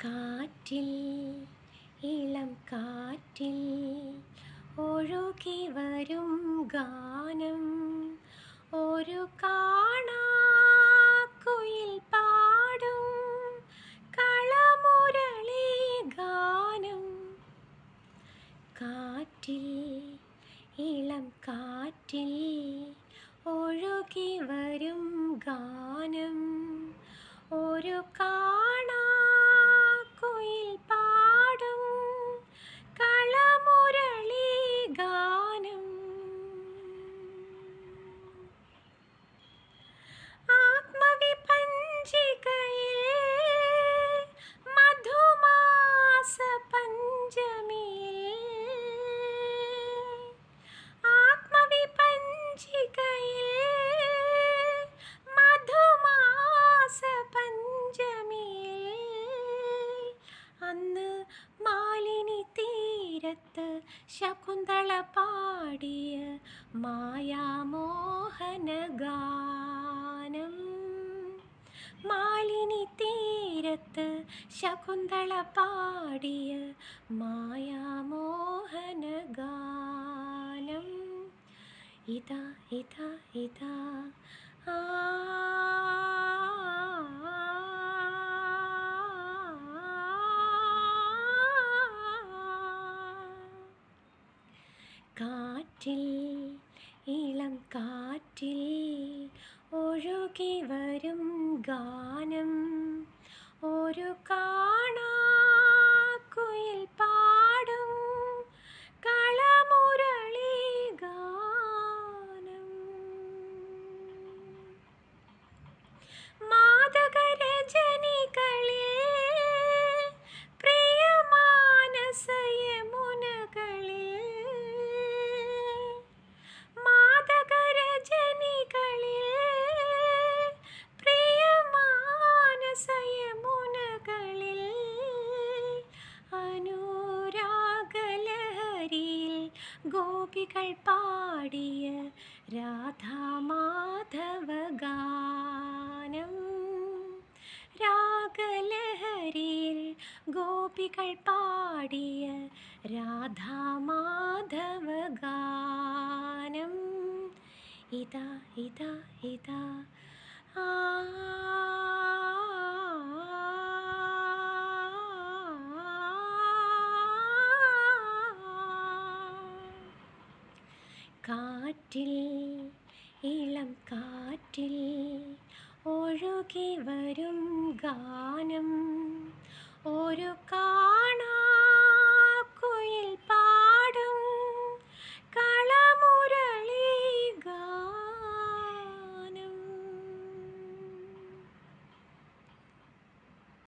കാറ്റിൽ ഇളം കാറ്റിൽ ഒഴുകി വരും ഗാനം ഒരു കാണാക്കുയിൽ പാടും കളമുരളി ഗാനം. കാറ്റിൽ ഇളം കാറ്റിൽ ഒഴുകി വരും ഗാനം ഒരു കാണാക്കുയിൽ പാടും കളമുരളി ഗാനം. ആത്മവിപഞ്ചികയിൽ മധുമാസ പഞ്ചമിയിൽ മധുമാസ പഞ്ചമിയിൽ അന്ന് മാലിനി തീരത്ത് ശകുന്തള പാടിയ മായാമോഹന ഗാനം. മാലിനി തീരത്ത് ശകുന്തള പാടിയ മായാമോഹന ഗാനം. ഇതാ ഇതാ ഇതാ ആ കാറ്റിൽ ഇളം കാറ്റിൽ ഒഴുകി വരും ഗാനം ഒരു കാണാക്കുയിൽ പാടും കളമുരളി ഗാനം. മാദകരജനികളിൽ ഗോപികൾ പാടിയ രാധാമാധവ ഗാനം. രാഗലഹരിയിൽ ഗോപികൾ പാടിയ രാധാമാധവ ഗാനം. ഇതാ ഇതാ ഇതാ ആ കാറ്റിൽ ഇളം കാറ്റിൽ ഒഴുകി വരും ഗാനം